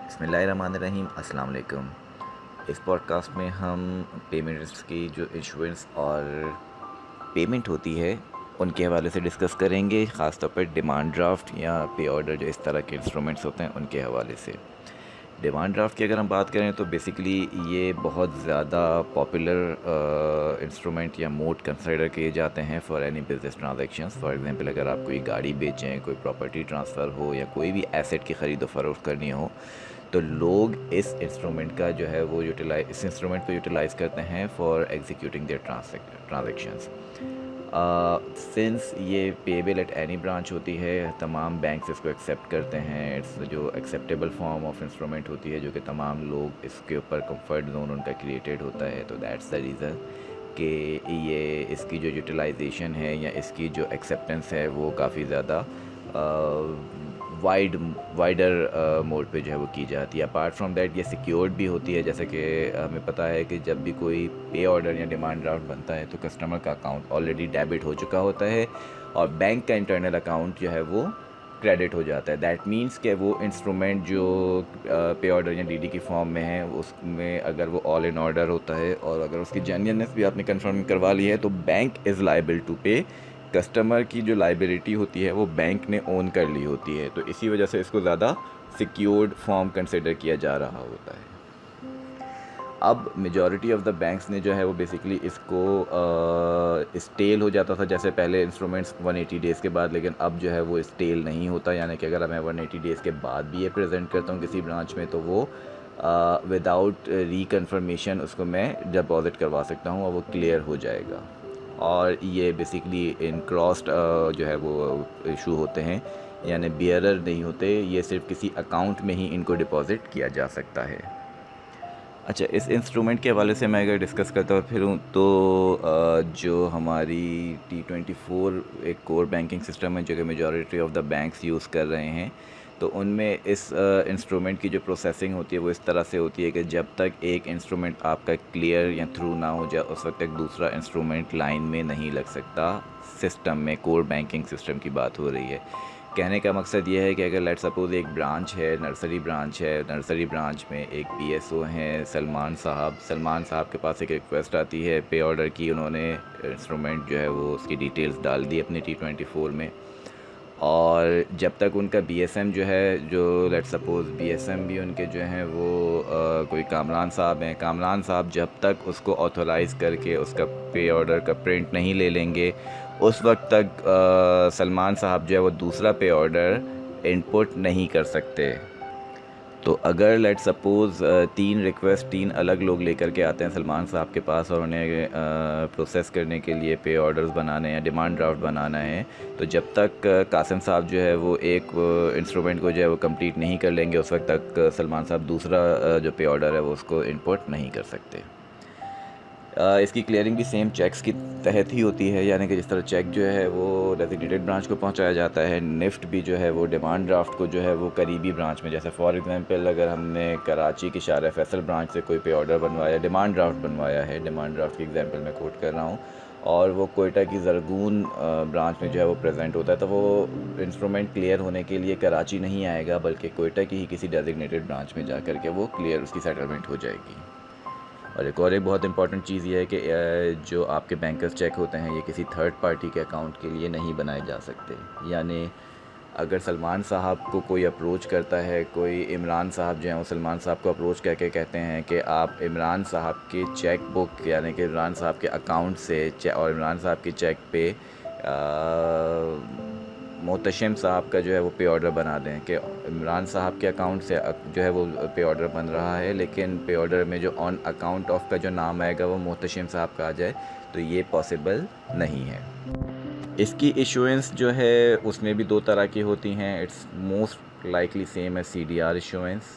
बिस्मिल्लाहिर्रहमानिर्रहीम अस्सलाम वालेकुम। इस पॉडकास्ट में हम पेमेंट्स की जो इंश्योरेंस और पेमेंट होती है उनके हवाले से डिस्कस करेंगे, ख़ास तौर पर डिमांड ड्राफ्ट या पे ऑर्डर जो इस तरह के इंस्ट्रूमेंट्स होते हैं उनके हवाले से। डिमांड ड्राफ्ट की अगर हम बात करें तो बेसिकली ये बहुत ज़्यादा पॉपुलर इंस्ट्रूमेंट या मोड कंसिडर किए जाते हैं for any business transactions. For example अगर आप कोई गाड़ी बेचें, कोई प्रॉपर्टी ट्रांसफ़र हो या कोई भी एसेट की ख़रीद व फरोख्त करनी हो, तो लोग इस इंस्ट्रूमेंट का जो है वो इस इंस्ट्रूमेंट को यूटिलाइज़ करते हैं for executing their transactions. Since ये पेबल एट एनी ब्रांच होती है, तमाम बैंक्स इसको एक्सेप्ट करते हैं। इट्स जो एक्सेप्टेबल फॉर्म ऑफ इंस्ट्रूमेंट होती है जो कि तमाम लोग इसके ऊपर कंफर्ट जोन उनका क्रिएटेड होता है। तो दैट्स द रीज़न कि ये इसकी जो यूटिलाइजेशन है या इसकी जो एक्सेप्टेंस है वो काफ़ी ज़्यादा वाइडर मोड पे जो है वो की जाती है। अपार्ट फ्रॉम दैट ये सिक्योर्ड भी होती है, जैसे कि हमें पता है कि जब भी कोई पे ऑर्डर या डिमांड ड्राफ्ट बनता है तो कस्टमर का अकाउंट ऑलरेडी डेबिट हो चुका होता है और बैंक का इंटरनल अकाउंट जो है वो क्रेडिट हो जाता है। दैट मीन्स कि वो इंस्ट्रूमेंट जो पे ऑर्डर या डीडी की फॉर्म में है उसमें अगर वो ऑल इन ऑर्डर होता है और अगर उसकी जेन्युइननेस भी आपने कंफर्म करवा ली है तो बैंक इज़ लायबल टू पे। कस्टमर की जो लाइबिलिटी होती है वो बैंक ने ओन कर ली होती है, तो इसी वजह से इसको ज़्यादा सिक्योर्ड फॉर्म कंसिडर किया जा रहा होता है। अब मेजॉरिटी ऑफ द बैंक्स ने जो है वो बेसिकली इसको स्टेल हो जाता था, जैसे पहले इंस्ट्रूमेंट्स 180 डेज़ के बाद, लेकिन अब जो है वो स्टेल नहीं होता। यानी कि अगर मैं 180 डेज़ के बाद भी ये प्रेजेंट करता हूँ किसी ब्रांच में तो वो विदाउट रिकन्फर्मेशन उसको मैं डिपॉज़िट करवा सकता हूँ और वो क्लियर हो जाएगा। और ये बेसिकली इन क्रॉस्ड जो है वो इशू होते हैं, यानी बियरर नहीं होते, ये सिर्फ किसी अकाउंट में ही इनको डिपॉज़िट किया जा सकता है। अच्छा, इस इंस्ट्रूमेंट के हवाले से मैं अगर डिस्कस करता फिरूँ तो जो हमारी T24 एक कोर बैंकिंग सिस्टम है जो कि majority of the banks use कर रहे हैं, तो उनमें इस इंस्ट्रूमेंट की जो प्रोसेसिंग होती है वो इस तरह से होती है कि जब तक एक इंस्ट्रूमेंट आपका क्लियर या थ्रू ना हो जाए उस वक्त तक दूसरा इंस्ट्रूमेंट लाइन में नहीं लग सकता। सिस्टम में कोर बैंकिंग सिस्टम की बात हो रही है। कहने का मकसद ये है कि अगर लेट सपोज़ एक ब्रांच है, नर्सरी ब्रांच में एक पीएसओ हैं सलमान साहब के पास एक रिक्वेस्ट आती है पे ऑर्डर की। उन्होंने इंस्ट्रूमेंट जो है वो उसकी डिटेल्स डाल दी अपनी T24 में, और जब तक उनका बीएसएम जो है, जो लेट सपोज़ बीएसएम भी उनके जो हैं वो कोई कामरान साहब जब तक उसको ऑथोराइज़ करके उसका पे ऑर्डर का प्रिंट नहीं ले लेंगे उस वक्त तक सलमान साहब जो है वो दूसरा पे ऑर्डर इनपुट नहीं कर सकते। तो अगर लेट सपोज़ 3 अलग लोग लेकर के आते हैं सलमान साहब के पास और उन्हें प्रोसेस करने के लिए पे ऑर्डर्स बनाने या डिमांड ड्राफ्ट बनाना है, तो जब तक कासिम साहब जो है वो एक इंस्ट्रूमेंट को जो है वो कंप्लीट नहीं कर लेंगे उस वक्त तक सलमान साहब दूसरा जो पे ऑर्डर है वो उसको इनपुट नहीं कर सकते। इसकी क्लियरिंग भी सेम चेक्स की तहत ही होती है, यानी कि जिस तरह चेक जो है वो डेजिग्नेटेड ब्रांच को पहुंचाया जाता है, निफ्ट भी जो है वो डिमांड ड्राफ्ट को जो है वो करीबी ब्रांच में, जैसे फॉर एग्जांपल अगर हमने कराची की शारा फैसल ब्रांच से कोई पे ऑर्डर बनवाया, डिमांड ड्राफ्ट बनवाया है, डिमांड ड्राफ्ट की एग्जांपल मैं कोट कर रहा हूँ, और वो कोयटा की जरगून ब्रांच में जो है वो प्रेजेंट होता है, तो वो इंस्ट्रूमेंट क्लियर होने के लिए कराची नहीं आएगा बल्कि कोयटा की ही किसी डेजिग्नेटेड ब्रांच में जा कर के वो क्लियर उसकी सेटलमेंट हो जाएगी। और एक बहुत इंपॉर्टेंट चीज़ ये है कि जो आपके बैंकर्स चेक होते हैं ये किसी थर्ड पार्टी के अकाउंट के लिए नहीं बनाए जा सकते। यानी अगर सलमान साहब को कोई अप्रोच करता है, कोई इमरान साहब जो हैं वो सलमान साहब को अप्रोच करके कहते हैं कि आप इमरान साहब के चेक बुक यानी कि इमरान साहब के अकाउंट से और इमरान साहब के चेक पे मोहतशिम साहब का जो है वो पे ऑर्डर बना दें कि इमरान साहब के अकाउंट से जो है वो पे ऑर्डर बन रहा है, लेकिन पे ऑर्डर में जो ऑन अकाउंट ऑफ का जो नाम आएगा वो मोहतशिम साहब का आ जाए, तो ये पॉसिबल नहीं है। इसकी इशुएंस जो है उसमें भी दो तरह की होती हैं। इट्स मोस्ट लाइकली सेम है CDR इशुएंस।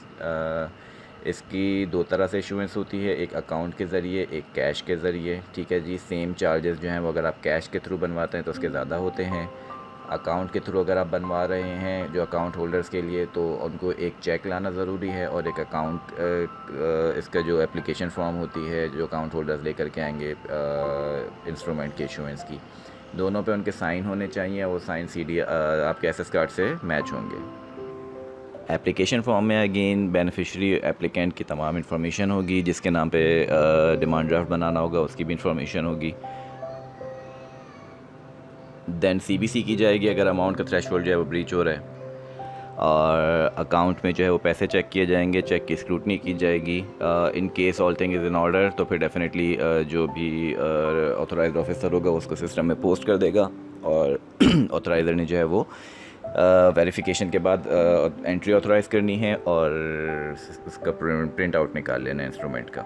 इसकी दो तरह से इशुएंस होती है, एक अकाउंट के ज़रिए, एक कैश के ज़रिए। ठीक है जी, सेम चार्जेस जो हैं वो अगर आप कैश के थ्रू बनवाते हैं तो उसके ज़्यादा होते हैं। अकाउंट के थ्रू अगर आप बनवा रहे हैं जो अकाउंट होल्डर्स के लिए, तो उनको एक चेक लाना ज़रूरी है और एक अकाउंट इसका जो एप्लीकेशन फॉर्म होती है जो अकाउंट होल्डर्स लेकर के आएंगे इंस्ट्रूमेंट के इशुएंस की, दोनों पे उनके साइन होने चाहिए और वो साइन आपके SS कार्ड से मैच होंगे। एप्लीकेशन फॉर्म में अगेन बेनिफिशियरी एप्लीकेंट की तमाम इन्फॉर्मेशन होगी, जिसके नाम पे डिमांड ड्राफ्ट बनाना होगा उसकी भी इन्फॉर्मेशन होगी। देन सीबीसी की जाएगी अगर अमाउंट का थ्रेशोल्ड जो है वो ब्रीच हो रहा है, और अकाउंट में जो है वो पैसे चेक किए जाएंगे, चेक की स्क्रूटनी की जाएगी। In case all thing is in order तो फिर डेफिनेटली जो भी ऑथराइज्ड ऑफिसर होगा उसको सिस्टम में पोस्ट कर देगा, और ऑथराइज़र ने जो है वो वेरिफिकेशन के बाद एंट्री ऑथराइज़ करनी है और उसका प्रिंट आउट निकाल लेना है इंस्ट्रूमेंट का।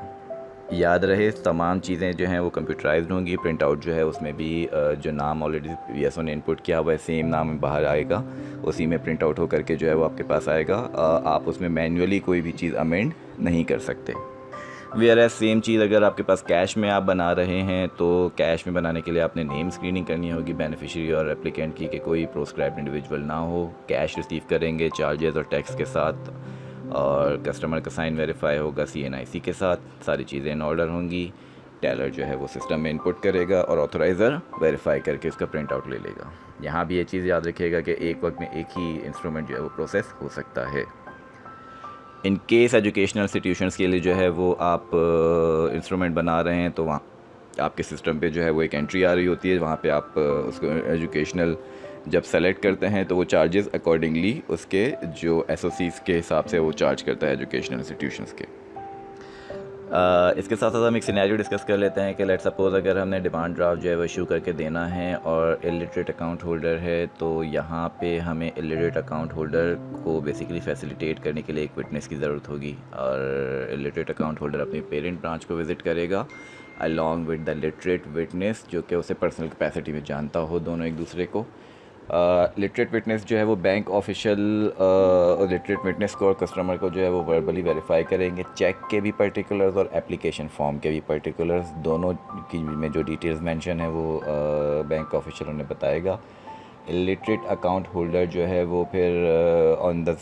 याद रहे तमाम चीज़ें जो हैं वो कंप्यूटराइज्ड होंगी। प्रिंट आउट जो है उसमें भी जो नाम ऑलरेडी वीएसओ ने इनपुट किया हुआ है सेम नाम बाहर आएगा, उसी में प्रिंट आउट हो करके जो है वो आपके पास आएगा। आप उसमें मैन्युअली कोई भी चीज़ अमेंड नहीं कर सकते। वेयर सेम चीज़ अगर आपके पास कैश में आप बना रहे हैं तो कैश में बनाने के लिए आपने नेम स्क्रीनिंग करनी होगी बेनिफिशियरी और एप्लीकेंट की, कि कोई प्रोस्क्राइब्ड इंडिविजुअल ना हो। कैश रिसीव करेंगे चार्जेस और टैक्स के साथ, और कस्टमर का साइन वेरीफाई होगा CNIC के साथ। सारी चीज़ें इन ऑर्डर होंगी। टेलर जो है वो सिस्टम में इनपुट करेगा और ऑथराइज़र वेरीफाई करके उसका प्रिंट आउट ले लेगा। यहाँ भी ये चीज़ याद रखिएगा कि एक वक्त में एक ही इंस्ट्रूमेंट जो है वो प्रोसेस हो सकता है। इन केस एजुकेशनल इंस्टीट्यूशंस के लिए जो है वो आप इंस्ट्रूमेंट बना रहे हैं तो वहाँ आपके सिस्टम पे जो है वो एक एंट्री आ रही होती है, वहाँ पे आप उसको एजुकेशनल जब सेलेक्ट करते हैं तो वो चार्जेस अकॉर्डिंगली उसके जो SOCs के हिसाब से वो चार्ज करता है एजुकेशनल इंस्टीट्यूशंस के। इसके साथ साथ हम एक सिनेरियो डिस्कस कर लेते हैं कि लेट सपोज़ अगर हमने डिमांड ड्राफ्ट जो है वो इशू करके देना है और इलिटरेट अकाउंट होल्डर है, तो यहाँ पे हमें इलिटरेट अकाउंट होल्डर को बेसिकली फैसिलिटेट करने के लिए एक विटनेस की ज़रूरत होगी, और इलिटरेट अकाउंट होल्डर अपनी पेरेंट ब्रांच को विज़िट करेगा along with the literate witness, जो कि उसे पर्सनल कैपेसिटी में जानता हो दोनों एक दूसरे को। लिटरेट विटनेस जो है वो बैंक ऑफिशियल लिटरेट विटनेस को और कस्टमर को जो है वो वर्बली वेरीफाई करेंगे। चेक के भी पर्टिकुलर्स और एप्लीकेशन फॉर्म के भी पर्टिकुलर्स, दोनों की में जो डिटेल्स मेंशन है वो बैंक ऑफिशियल उन्हें बताएगा। इलिटरेट अकाउंट होल्डर जो है वो फिर on the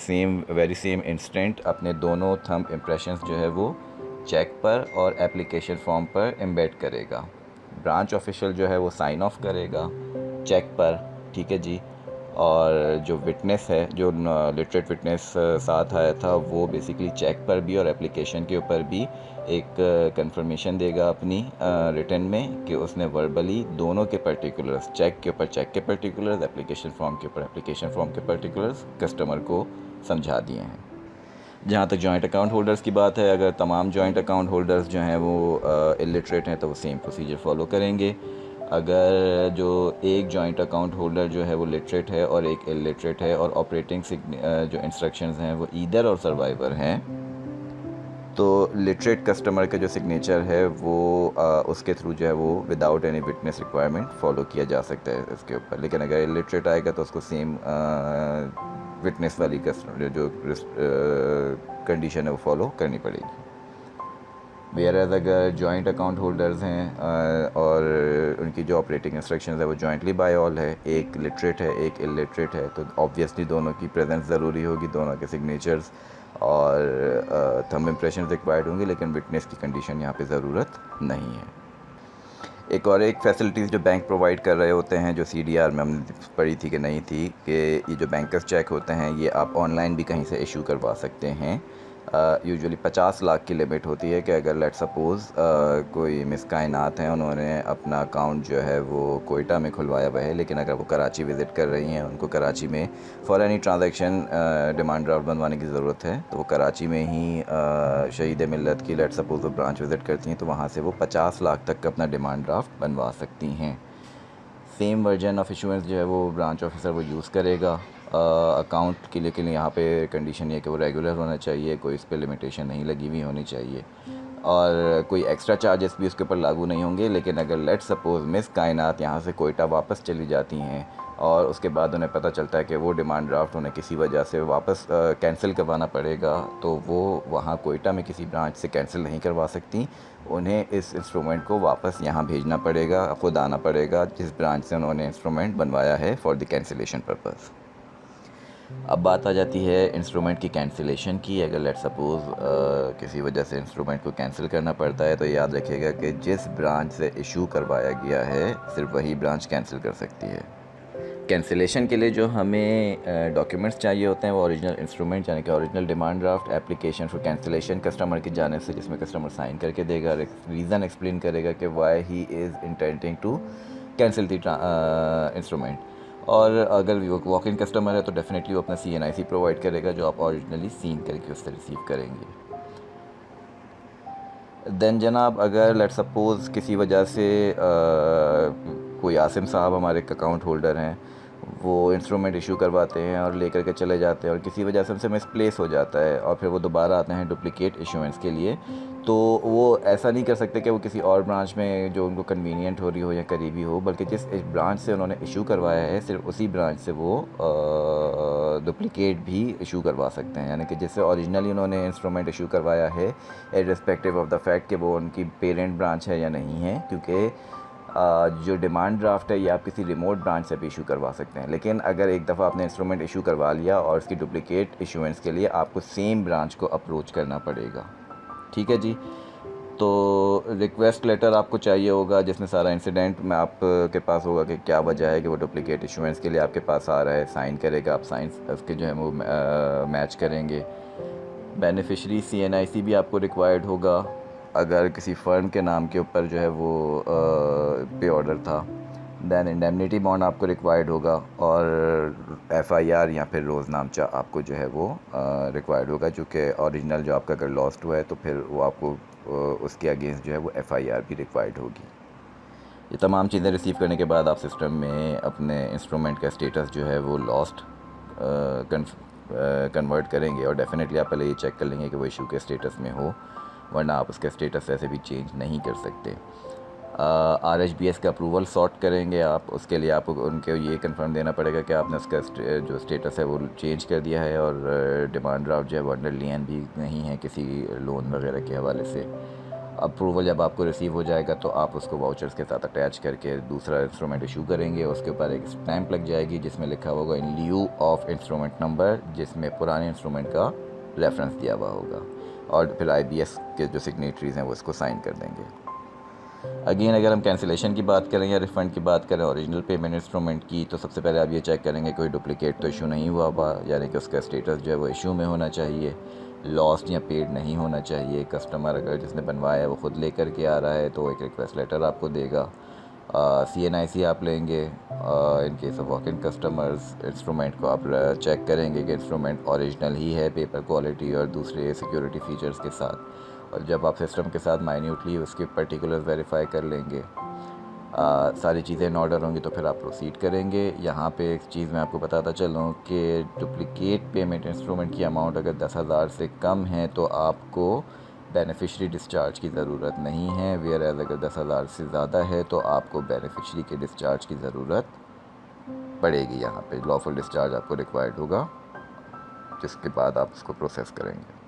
very same instant अपने दोनों थंब इम्प्रेशंस जो है वो चेक पर और एप्लीकेशन फॉर्म पर एम्बेड करेगा। ब्रांच ऑफिशियल जो है वो साइन ऑफ करेगा चेक पर, ठीक है जी। और जो विटनेस है, जो लिटरेट विटनेस साथ आया था, वो बेसिकली चेक पर भी और एप्लीकेशन के ऊपर भी एक कंफर्मेशन देगा अपनी रिटन में कि उसने वर्बली दोनों के पर्टिकुलर्स, चेक के ऊपर चेक के पर्टिकुलर्स, एप्लीकेशन फॉर्म के ऊपर एप्लीकेशन फॉर्म के पर्टिकुलर्स कस्टमर को समझा दिए हैं। जहाँ तक जॉइंट अकाउंट होल्डर्स की बात है, अगर तमाम जॉइंट अकाउंट होल्डर्स जो हैं वो इलिटरेट हैं तो वो सेम प्रोसीजर फॉलो करेंगे। अगर जो एक जॉइंट अकाउंट होल्डर जो है वो लिटरेट है और एक इलिटरेट है और ऑपरेटिंग जो इंस्ट्रक्शंस हैं वो ईदर और सर्वाइवर हैं, तो लिटरेट कस्टमर का जो सिग्नेचर है वो उसके थ्रू जो है वो without any witness requirement follow किया जा सकता है इसके ऊपर। लेकिन अगर इलिटरेट आएगा तो उसको सेम विटनेस वाली कस्टमर जो कंडीशन है वो फॉलो करनी पड़ेगी। वेयरएज़ अगर जॉइंट अकाउंट होल्डर्स हैं और उनकी जो ऑपरेटिंग इंस्ट्रक्शंस है वो जॉइंटली बाय ऑल है, एक लिटरेट है एक इलिटरेट है, तो ऑब्वियसली दोनों की प्रेजेंस ज़रूरी होगी, दोनों के सिग्नेचर्स और थंब इम्प्रेशन रिक्वायर्ड होंगे, लेकिन विटनेस की कंडीशन यहाँ पे ज़रूरत नहीं है। एक फैसिलिटीज़ जो बैंक प्रोवाइड कर रहे होते हैं, जो CDR में हमने पढ़ी थी कि नहीं थी, कि ये जो बैंकर्स चेक होते हैं ये आप ऑनलाइन भी कहीं से इशू करवा सकते हैं। यूजुअली 50 लाख की लिमिट होती है कि अगर लेट सपोज़ कोई मिसकायनात हैं, उन्होंने अपना अकाउंट जो है वो कोयटा में खुलवाया हुआ है, लेकिन अगर वो कराची विज़िट कर रही हैं, उनको कराची में for any transaction demand draft बनवाने की ज़रूरत है, तो वो कराची में ही शहीद मिल्लत की लेट सपोज़ वो ब्रांच विज़िट करती हैं, तो वहाँ से वो 50 लाख तक का अपना डिमांड ड्राफ्ट बनवा सकती हैं। सेम वर्जन ऑफ इशुएंस जो है वो ब्रांच ऑफिसर वो यूज़ करेगा अकाउंट के लिए। यहाँ पे कंडीशन ये है कि वो रेगुलर होना चाहिए, कोई इस पर लिमिटेशन नहीं लगी हुई होनी चाहिए, और कोई एक्स्ट्रा चार्जेस भी उसके ऊपर लागू नहीं होंगे। लेकिन अगर लेट सपोज़ मिस कायनात यहाँ से कोयटा वापस चली जाती हैं और उसके बाद उन्हें पता चलता है कि वो डिमांड ड्राफ्ट उन्हें किसी वजह से वापस कैंसिल करवाना पड़ेगा, तो वो वहाँ कोयटा में किसी ब्रांच से कैंसिल नहीं करवा सकती, उन्हें इस इंस्ट्रूमेंट को वापस यहाँ भेजना पड़ेगा, खुद आना पड़ेगा जिस ब्रांच से उन्होंने इंस्ट्रूमेंट बनवाया है फॉर द कैंसिलेशन पर्पज़। अब बात आ जाती है इंस्ट्रूमेंट की कैंसिलेशन की। अगर लेट सपोज़ किसी वजह से इंस्ट्रूमेंट को कैंसिल करना पड़ता है, तो याद रखिएगा कि जिस ब्रांच से इशू करवाया गया है सिर्फ वही ब्रांच कैंसिल कर सकती है। कैंसिलेशन के लिए जो हमें डॉक्यूमेंट्स चाहिए होते हैं वो ओरिजिनल इंस्ट्रूमेंट यानी कि original demand draft, application for cancellation customer की जानिब से, जिसमें कस्टमर साइन करके देगा, रीज़न एक्सप्लेन करेगा कि why he is intending to cancel the instrument. और अगर वो वॉक इन कस्टमर है तो डेफिनेटली वो अपना CNIC प्रोवाइड करेगा जो आप ओरिजिनली सीन करके उससे रिसीव करेंगे। देन जनाब, अगर लेट सपोज़ किसी वजह से कोई आसिम साहब हमारे एक अकाउंट होल्डर हैं, वो इंस्ट्रूमेंट इशू करवाते हैं और लेकर के चले जाते हैं और किसी वजह से उनसे मिसप्लेस हो जाता है और फिर वो दोबारा आते हैं डुप्लिकेट इशूएंस के लिए, तो वो ऐसा नहीं कर सकते कि वो किसी और ब्रांच में जो उनको कन्वीनियंट हो रही हो या करीबी हो, बल्कि जिस ब्रांच से उन्होंने इशू करवाया है सिर्फ उसी ब्रांच से वो डुप्लिकेट भी इशू करवा सकते हैं। यानी कि जिससे ओरिजिनली उन्होंने इंस्ट्रूमेंट इशू करवाया है, इर्रिस्पेक्टिव ऑफ द फैक्ट कि वो उनकी पेरेंट ब्रांच है या नहीं है, क्योंकि जो डिमांड ड्राफ्ट है ये आप किसी रिमोट ब्रांच से भी इशू करवा सकते हैं। लेकिन अगर एक दफ़ा आपने इंस्ट्रूमेंट इशू करवा लिया और उसकी डुप्लिकेट इशूएंस के लिए आपको सेम ब्रांच को अप्रोच करना पड़ेगा। ठीक है जी। तो रिक्वेस्ट लेटर आपको चाहिए होगा जिसमें सारा इंसिडेंट में आपके पास होगा कि क्या वजह है कि वो डुप्लिकेट इशूएंस के लिए आपके पास आ रहा है, साइन करेगा, आप साइन उसके जो है वो मैच करेंगे। बेनिफिशरी CNIC भी आपको रिक्वायर्ड होगा अगर किसी फ़र्म के नाम के ऊपर जो है वो पे ऑर्डर था। दैन इंडेमनिटी बॉन्ड आपको रिक्वायर्ड होगा और FIR या फिर रोज़नामचा आपको जो है वो रिक्वायर्ड होगा, चूँकि ओरिजिनल जो आपका अगर लॉस्ट हुआ है तो फिर वो आपको उसके अगेंस्ट जो है वो FIR भी रिक्वायर्ड होगी। ये तमाम चीज़ें रिसीव करने के बाद आप सिस्टम में अपने इंस्ट्रूमेंट का स्टेटस जो है वो लॉस्ट कन्वर्ट करेंगे और डेफिनेटली आप पहले ये चेक कर लेंगे कि वो इशू के स्टेटस में हो, वरना आप उसका स्टेटस ऐसे भी चेंज नहीं कर सकते। RHBS का अप्रूवल सॉर्ट करेंगे आप, उसके लिए आपको उनको ये कंफर्म देना पड़ेगा कि आपने उसका जो स्टेटस है वो चेंज कर दिया है और डिमांड ड्राफ्ट जो है वो अंडर लियन भी नहीं है किसी लोन वगैरह के हवाले से। अप्रूवल जब आपको रिसीव हो जाएगा तो आप उसको वाउचर्स के साथ अटैच करके दूसरा इंस्ट्रूमेंट इशू करेंगे। उसके ऊपर एक स्टैंप लग जाएगी जिसमें लिखा होगा इन ल्यू ऑफ इंस्ट्रूमेंट नंबर, जिसमें पुराने इंस्ट्रूमेंट का रेफरेंस दिया हुआ होगा, और फिर IBS के जो सिग्नेटरीज़ हैं वो इसको साइन कर देंगे। अगेन अगर हम कैंसिलेशन की बात करें या रिफ़ंड की बात करें ओरिजिनल पेमेंट इंस्ट्रूमेंट की, तो सबसे पहले आप ये चेक करेंगे कोई डुप्लिकेट तो इशू नहीं हुआ हुआ, यानी कि उसका स्टेटस जो है वो इशू में होना चाहिए, लॉस्ट या पेड नहीं होना चाहिए। कस्टमर अगर जिसने बनवाया है वो ख़ुद लेकर के आ रहा है तो एक रिक्वेस्ट लेटर आपको देगा। CNIC आप लेंगे। In case of walk in customers instrument को आप चेक करेंगे कि इंस्ट्रूमेंट ओरिजिनल ही है, पेपर क्वालिटी और दूसरे सिक्योरिटी फ़ीचर्स के साथ। और जब आप सिस्टम के साथ माइन्यूटली उसके पर्टिकुलर्स वेरीफाई कर लेंगे, सारी चीज़ें इन ऑर्डर होंगी, तो फिर आप प्रोसीड करेंगे। यहाँ पे एक चीज़ मैं आपको बताता चलूँ कि डुप्लिकेट पेमेंट इंस्ट्रूमेंट की अमाउंट अगर 10,000 से कम है तो आपको बेनिफिशरी डिस्चार्ज की ज़रूरत नहीं है, वेयर एज अगर 10,000 से ज़्यादा है तो आपको बेनिफिशरी के डिस्चार्ज की ज़रूरत पड़ेगी। यहाँ पे लॉफुल डिस्चार्ज आपको रिक्वायर्ड होगा, जिसके बाद आप उसको प्रोसेस करेंगे।